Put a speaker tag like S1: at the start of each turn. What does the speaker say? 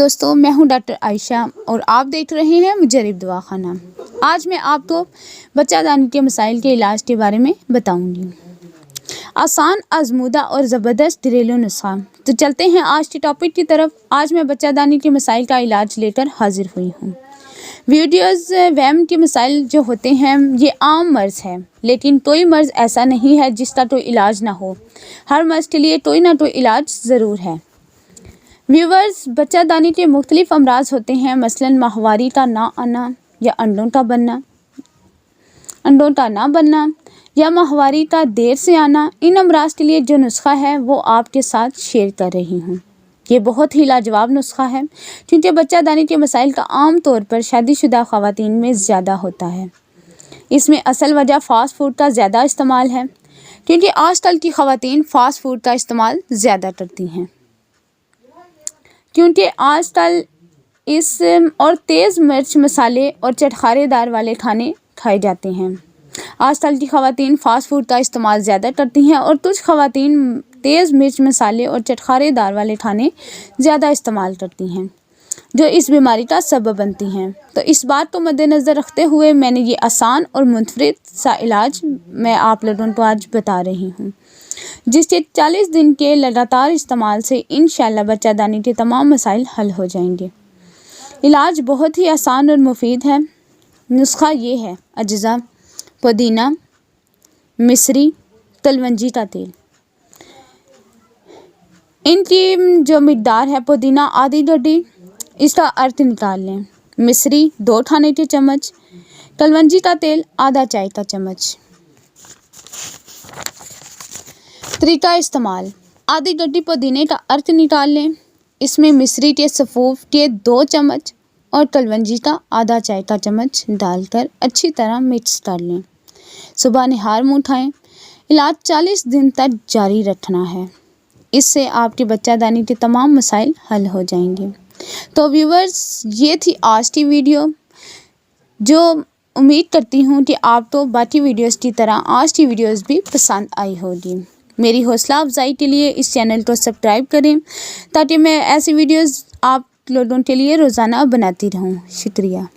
S1: दोस्तों, मैं हूं डॉक्टर आयशा और आप देख रहे हैं मुजरिब दवाखाना। आज मैं आपको बच्चादानी के मसाइल के इलाज के बारे में बताऊंगी। आसान, आजमूदा और ज़बरदस्त घरेलू नुस्खा। तो चलते हैं आज के टॉपिक की तरफ। आज मैं बच्चादानी के मसाइल का इलाज लेकर हाजिर हुई हूँ। वीडियोज़ वहम के मसाइल जो होते हैं ये आम मर्ज़ है, लेकिन कोई मर्ज़ ऐसा नहीं है जिसका कोई इलाज ना हो। हर मर्ज़ के लिए कोई ना कोई इलाज ज़रूर है। व्यूवर्स, बच्चादानी के मुख्तलिफ अमराज होते हैं, मसलन माहवारी का ना आना या अंडों का ना बनना या माहवारी का देर से आना। इन अमराज के लिए जो नुस्खा है वो आपके साथ शेयर कर रही हूँ। ये बहुत ही लाजवाब नुस्खा है क्योंकि बच्चादानी के मसाइल का आम तौर पर शादीशुदा ख़वातीन में ज़्यादा होता है। इसमें असल वजह फ़ास्ट फूड का ज़्यादा इस्तेमाल है, क्योंकि आजकल की ख़वातीन फ़ास्ट फूड का इस्तेमाल ज़्यादा करती हैं, क्योंकि आजकल इस और तेज़ मिर्च, मसाले और चटखारेदार वाले खाने खाए जाते हैं। आजकल की ख़वातीन फ़ास्ट फूड का इस्तेमाल ज़्यादा करती हैं और कुछ ख़वातीन तेज़ मिर्च, मसाले और चटखारेदार वाले खाने ज़्यादा इस्तेमाल करती हैं, जो इस बीमारी का सबब बनती हैं। तो इस बात को मद्देनज़र रखते हुए मैंने ये आसान और मुनफरिद सा इलाज मैं आप लोगों को आज बता रही हूँ, जिसके 40 दिन के लगातार इस्तेमाल से इंशाअल्लाह बच्चादानी के तमाम मसाइल हल हो जाएंगे। इलाज बहुत ही आसान और मुफीद है। नुस्खा ये है: अज्जा, पुदीना, मिश्री, कलवंजी का तेल। इनकी जो मिकदार है: पुदीना आधी गड्डी, इसका अर्थ निकाल लें। मिश्री 2 खाने के चम्मच, कलवंजी का तेल आधा चाय का चम्मच। तरीका इस्तेमाल: आधी गड्डी पुदीने का अर्थ निकाल लें, इसमें मिश्री के सफ़ूफ के 2 चम्मच और कलवंजी का आधा चाय का चम्मच डालकर अच्छी तरह मिक्स कर लें। सुबह निहार मुँह खाएं। इलाज 40 दिन तक जारी रखना है। इससे आपके बच्चादानी के तमाम मसाइल हल हो जाएंगे। तो व्यूवर्स, ये थी आज की वीडियो, जो उम्मीद करती हूँ कि आपको बाकी वीडियोस की तरह आज की वीडियोस भी पसंद आई होगी। मेरी हौसला अफजाई के लिए इस चैनल को सब्सक्राइब करें, ताकि मैं ऐसी वीडियोस आप लोगों के लिए रोज़ाना बनाती रहूँ। शुक्रिया।